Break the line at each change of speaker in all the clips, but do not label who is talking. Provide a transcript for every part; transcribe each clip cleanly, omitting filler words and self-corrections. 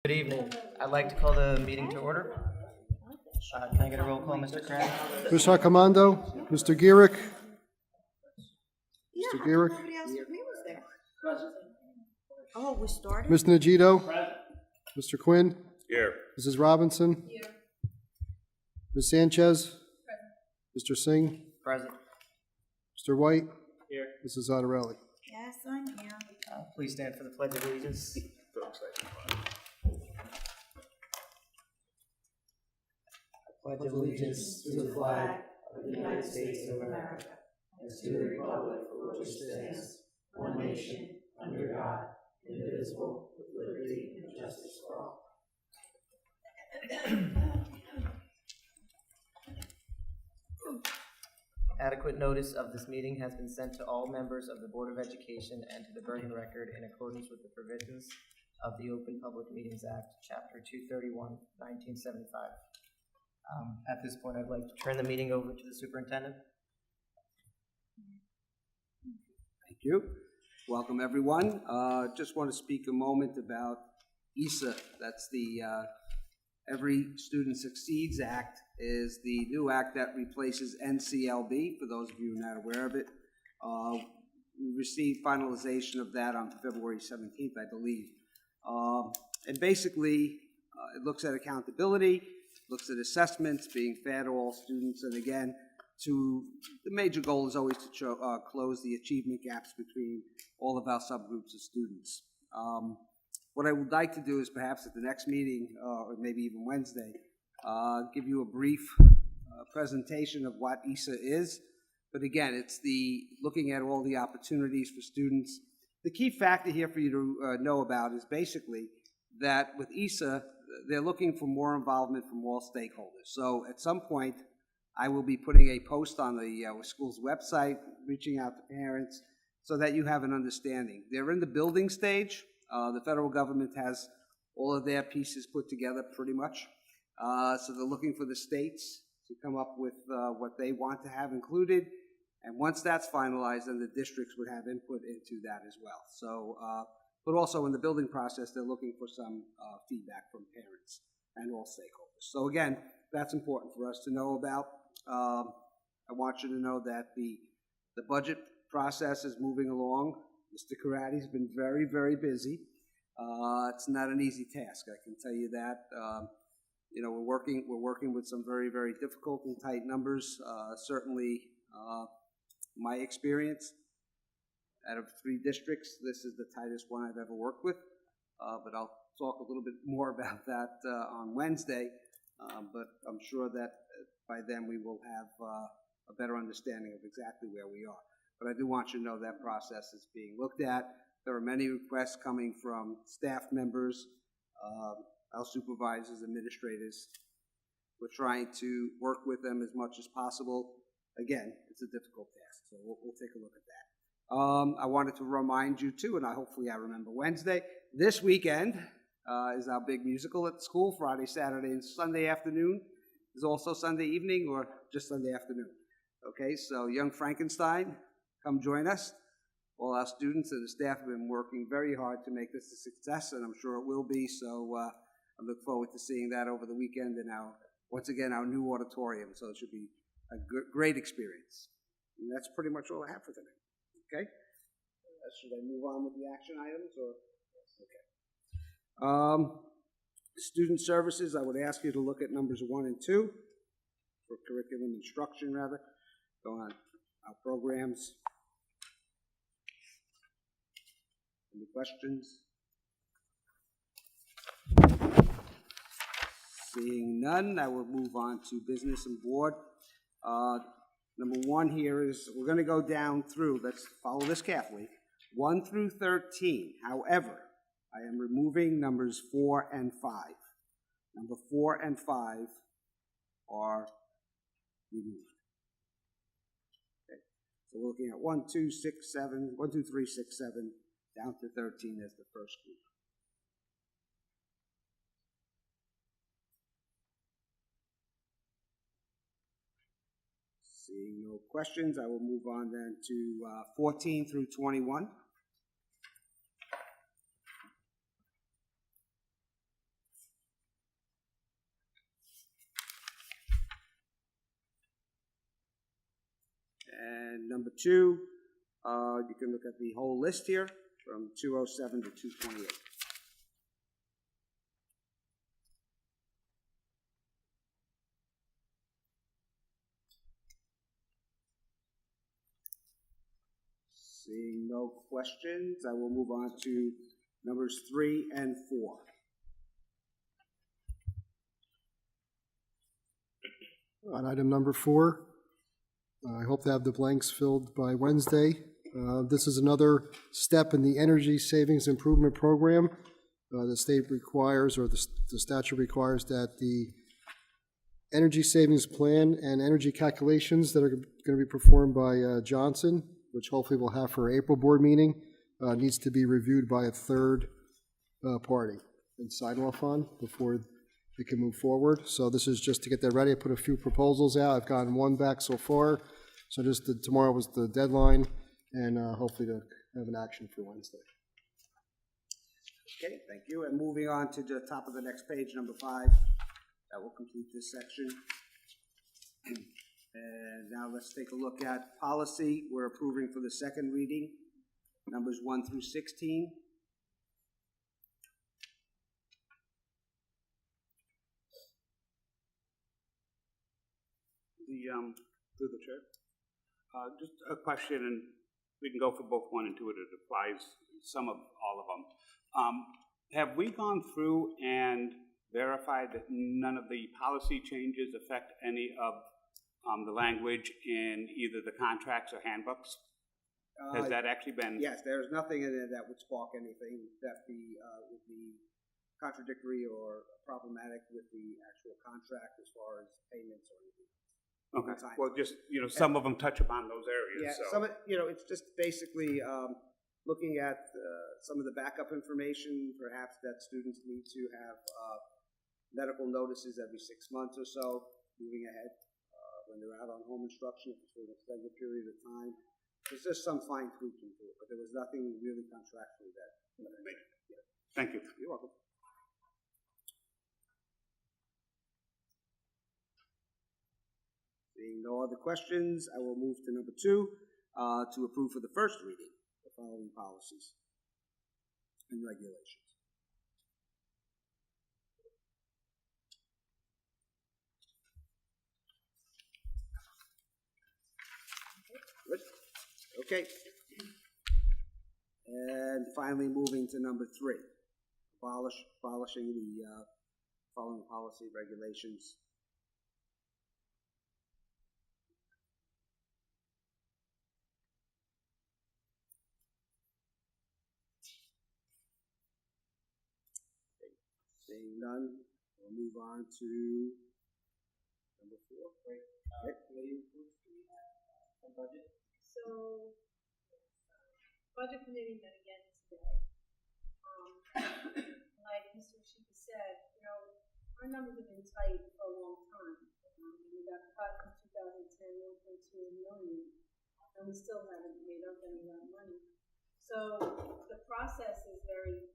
Good evening. I'd like to call the meeting to order. Can I get a roll call, Mr. Cran?
Mr. Accomando, Mr. Girick, Mr. Girick,
Nobody else but me was there. Oh, we started?
Ms. Najito, Mr. Quinn,
Here.
Mrs. Robinson, Ms. Sanchez, Mr. Singh,
Present.
Mr. White,
Here.
Mrs. Otterelli.
Yes, I'm here.
Please stand for the Pledge of Allegiance. I pledge allegiance to the flag of the United States of America and to the republic for which it stands, one nation, under God, indivisible, with liberty and justice for all. Adequate notice of this meeting has been sent to all members of the Board of Education and to the Bergen Record in accordance with the provisions of the Open Public Meetings Act, Chapter 231, 1975. At this point, I'd like to turn the meeting over to the superintendent.
Thank you. Welcome, everyone. Just want to speak a moment about ESA. That's the Every Student Succeeds Act is the new act that replaces NCLB, for those of you who are not aware of it. We received finalization of that on February 17th, I believe. And basically, it looks at accountability, looks at assessments being fair to all students, and again, the major goal is always to close the achievement gaps between all of our subgroups of students. What I would like to do is perhaps at the next meeting, or maybe even Wednesday, give you a brief presentation of what ESA is. But again, it's looking at all the opportunities for students. The key factor here for you to know about is basically that with ESA, they're looking for more involvement from all stakeholders. So at some point, I will be putting a post on the school's website, reaching out to parents, so that you have an understanding. They're in the building stage. The federal government has all of their pieces put together pretty much. So they're looking for the states to come up with what they want to have included. And once that's finalized, then the districts would have input into that as well. So, but also in the building process, they're looking for some feedback from parents and all stakeholders. So again, that's important for us to know about. I want you to know that the budget process is moving along. Mr. Karate's been very, very busy. It's not an easy task, I can tell you that. You know, we're working with some very, very difficult and tight numbers. Certainly, my experience, out of 3 districts, this is the tightest one I've ever worked with. But I'll talk a little bit more about that on Wednesday. But I'm sure that by then we will have a better understanding of exactly where we are. But I do want you to know that process is being looked at. There are many requests coming from staff members, our supervisors, administrators. We're trying to work with them as much as possible. Again, it's a difficult task, so we'll take a look at that. I wanted to remind you too, and hopefully I remember Wednesday, this weekend is our big musical at the school, Friday, Saturday, and Sunday afternoon. Is also Sunday evening or just Sunday afternoon? Okay, so Young Frankenstein, come join us. All our students and the staff have been working very hard to make this a success, and I'm sure it will be. So I look forward to seeing that over the weekend in once again, our new auditorium. So it should be a great experience. And that's pretty much all I have for today. Okay? Should I move on with the action items? Or okay. Student services, I would ask you to look at numbers 1 and 2 for curriculum instruction, rather. Go on our programs. Any questions? Seeing none, I will move on to business and board. Number 1 here is, we're going to go down through, let's follow this carefully, 1 through 13. However, I am removing numbers 4 and 5. Number 4 and 5 are removed. Okay. So we're looking at 1, 2, 6, 7, 1, 2, 3, 6, 7, down to 13 as the first group. Seeing no questions, I will move on then to 14 through 21. And number 2, you can look at the whole list here from 207 to 228. Seeing no questions, I will move on to numbers 3 and 4.
On item number 4, I hope to have the blanks filled by Wednesday. This is another step in the Energy Savings Improvement Program. The state requires, or the statute requires, that the energy savings plan and energy calculations that are going to be performed by Johnson, which hopefully we'll have for our April board meeting, needs to be reviewed by a third party and sign off on before it can move forward. So this is just to get that ready. I put a few proposals out. I've gotten one back so far. So tomorrow was the deadline, and hopefully to have an action for Wednesday.
Okay, thank you. And moving on to the top of the next page, number 5. That will complete this section. And now let's take a look at policy. We're approving for the second reading, numbers 1 through 16.
Through the chair. Just a question, and we can go for both 1 and 2. It applies some of all of them. Have we gone through and verified that none of the policy changes affect any of the language in either the contracts or handbooks? Has that actually been?
Yes, there's nothing in there that would spark anything that would be contradictory or problematic with the actual contract as far as payments or anything.
Okay. Well, just, some of them touch upon those areas.
Yeah,
so.
some of, it's just basically looking at some of the backup information, perhaps that students need to have medical notices every 6 months or so, moving ahead when they're out on home instruction for an extended period of time. There's just some fine tweaking to it, but there was nothing really contractually that.
Thank you.
You're welcome. Seeing no other questions, I will move to number 2, to approve for the first reading the following policies and regulations. Good. Okay. And finally, moving to number 3, abolishing the following policy regulations. Seeing none, we'll move on to number 4.
Great. Committee reports, do we have a budget?
So, budget committee met again today. Like Mr. Shika said, our numbers have been tight for a long time. We got cut in 2010, 1.2 million, and we still haven't made up any of that money. So the process is very,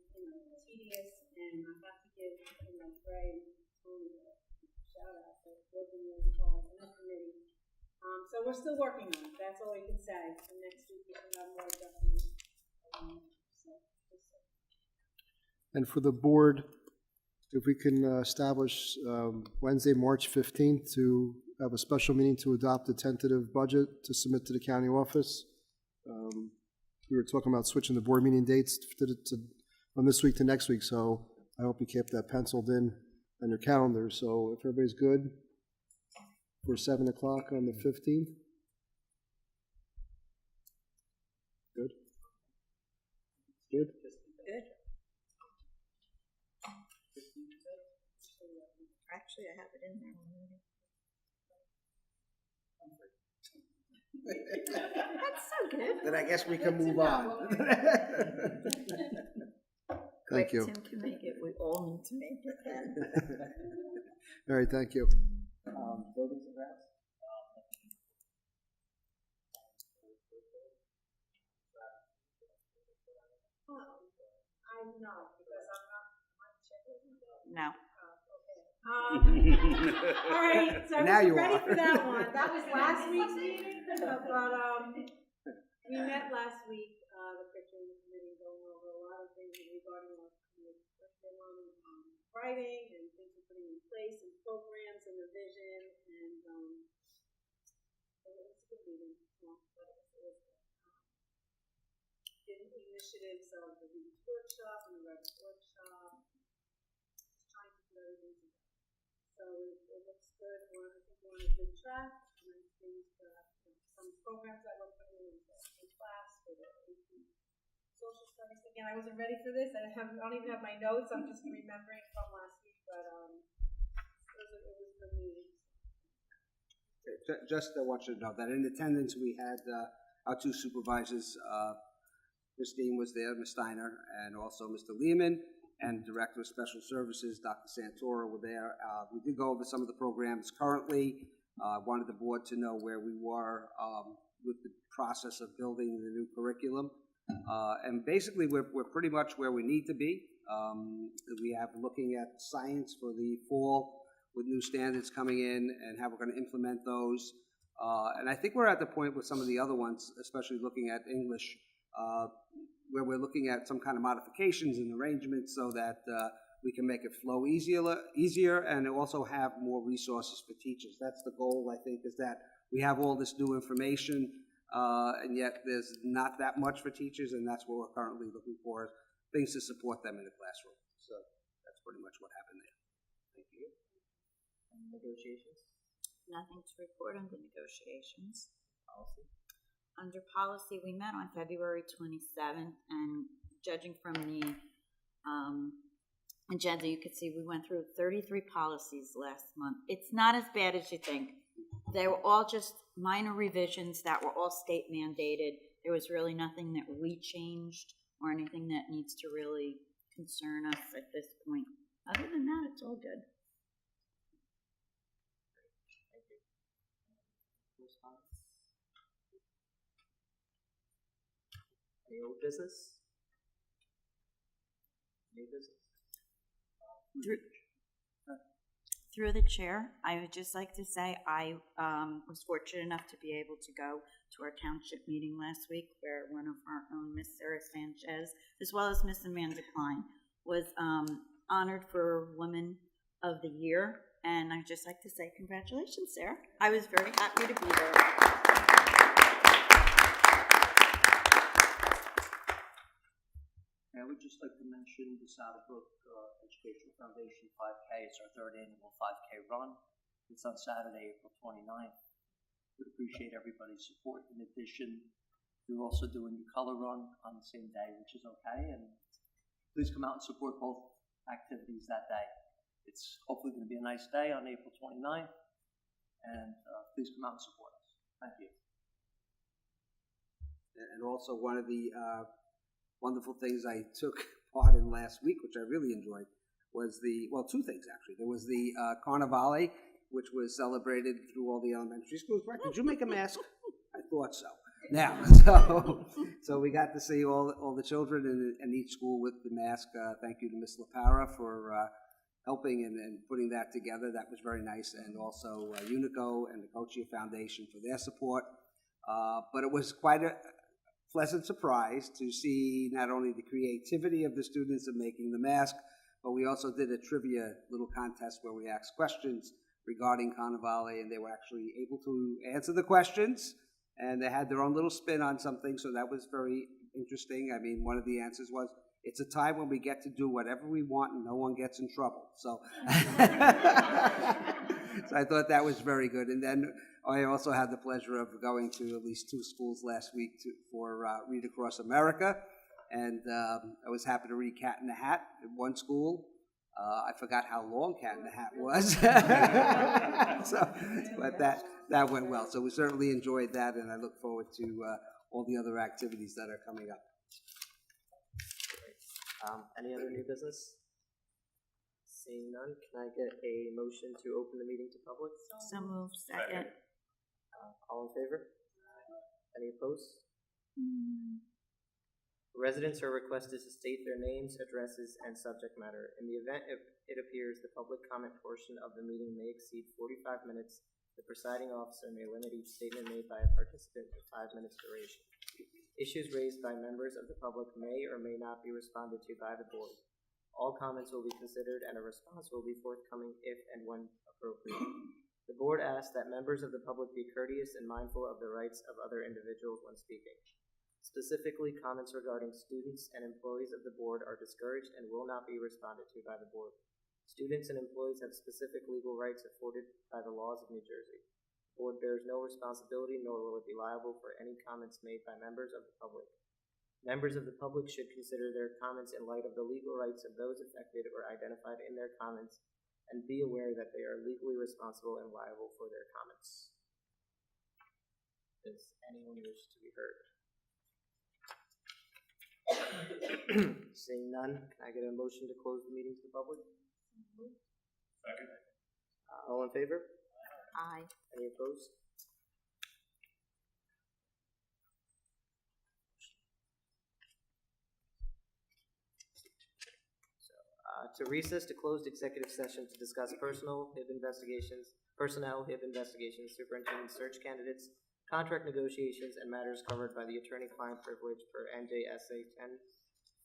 tedious, and I have to give, Ray and Tony a shout out for working really hard in the committee. So we're still working on it. That's all we can say. And next week we should have more adjustments.
And for the board, if we can establish Wednesday, March 15th, to have a special meeting to adopt a tentative budget to submit to the county office. We were talking about switching the board meeting dates from this week to next week, so I hope you kept that penciled in on your calendar. So if everybody's good for 7 o'clock on the 15th? Good? Good?
Good. Actually, I have it in there already. That's so good.
Then I guess we can move on.
Thank you.
Tim can make it. We all need to make it then.
All right, thank you.
Buildings and grounds?
I'm not, because I'm not checking.
No.
Okay. All right, so I
Now you
wasn't ready
are.
for that one. That was last week's meeting, but we met last week, the curriculum committee, going over a lot of things regarding our curriculum, writing and things we're putting in place and programs and the vision and it was a good meeting. Initiatives of the youth workshop and the rec workshop, just trying to put everything together. So it looks good. I think we're on a good track. And I think some programs that we're putting in class for the AP social studies. Again, I wasn't ready for this. I don't even have my notes. I'm just remembering from last week, but it was a good meeting.
Just want you to know that in attendance, we had our two supervisors, Christine was there, Ms. Steiner, and also Mr. Lehman, and Director of Special Services, Dr. Santora, were there. We did go over some of the programs currently. Wanted the board to know where we were with the process of building the new curriculum. And basically, we're pretty much where we need to be. We have looking at science for the fall with new standards coming in and how we're going to implement those. And I think we're at the point with some of the other ones, especially looking at English, where we're looking at some kind of modifications and arrangements so that we can make it flow easier and also have more resources for teachers. That's the goal, I think, is that we have all this new information and yet there's not that much for teachers, and that's what we're currently looking for, things to support them in the classroom. So that's pretty much what happened there. Thank you.
Negotiations?
Nothing to report on the negotiations.
Policy?
Under policy, we met on February 27th, and judging from the agenda, you could see we went through 33 policies last month. It's not as bad as you think. They were all just minor revisions that were all state mandated. There was really nothing that we changed or anything that needs to really concern us at this point. Other than that, it's all good.
Thank you. Correspondence? Any old business? New business?
Through the chair, I would just like to say I was fortunate enough to be able to go to our township meeting last week where one of our own, Miss Sarah Sanchez, as well as Miss Amanda Klein, was honored for Woman of the Year. And I'd just like to say congratulations, Sarah. I was very happy to be there.
I would just like to mention the Saddlebrook Educational Foundation 5K. It's our third annual 5K run. It's on Saturday, April 29th. Would appreciate everybody's support. In addition, we're also doing the color run on the same day, which is okay. And please come out and support both activities that day. It's hopefully going to be a nice day on April 29th. And please come out and support us. Thank you.
And also one of the wonderful things I took part in last week, which I really enjoyed, was two things actually. There was the Carnivale, which was celebrated through all the elementary schools. Right? Did you make a mask? I thought so. Now, so we got to see all the children in each school with the mask. Thank you to Ms. LaPara for helping and putting that together. That was very nice. And also Unico and the Cochia Foundation for their support. But it was quite a pleasant surprise to see not only the creativity of the students in making the mask, but we also did a trivia little contest where we asked questions regarding Carnivale, and they were actually able to answer the questions, and they had their own little spin on something, so that was very interesting. I mean, one of the answers was, it's a time when we get to do whatever we want and no one gets in trouble. So, so I thought that was very good. And then I also had the pleasure of going to at least 2 schools last week for Read Across America. And I was happy to read Cat in the Hat at one school. I forgot how long Cat in the Hat was. But that went well. So we certainly enjoyed that, and I look forward to all the other activities that are coming up.
Any other new business? Seeing none, can I get a motion to open the meeting to public?
So moved. Second.
All in favor? Any opposed? Residents are requested to state their names, addresses, and subject matter. In the event it appears the public comment portion of the meeting may exceed 45 minutes, the presiding officer may limit each statement made by a participant to 5 minutes duration. Issues raised by members of the public may or may not be responded to by the board. All comments will be considered and a response will be forthcoming if and when appropriate. The board asks that members of the public be courteous and mindful of the rights of other individuals when speaking. Specifically, comments regarding students and employees of the board are discouraged and will not be responded to by the board. Students and employees have specific legal rights afforded by the laws of New Jersey. The board bears no responsibility nor will it be liable for any comments made by members of the public. Members of the public should consider their comments in light of the legal rights of those affected or identified in their comments and be aware that they are legally responsible and liable for their comments. Does anyone wish to be heard? Seeing none, can I get a motion to close the meeting to the public?
Second.
All in favor?
Aye.
Any opposed? To recess to closed executive session to discuss personnel, HIB investigations, superintendent search candidates, contract negotiations, and matters covered by the attorney-client privilege per NJSA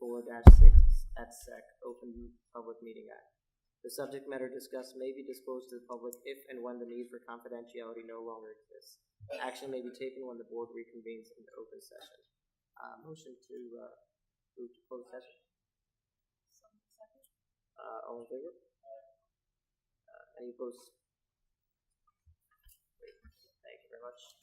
10-4-6 at SEC, Open Public Meeting Act. The subject matter discussed may be disclosed to the public if and when the need for confidentiality no longer exists. Action may be taken when the board reconvenes in open session. Motion to move to closed session. All in favor? Any opposed? Great. Thank you very much.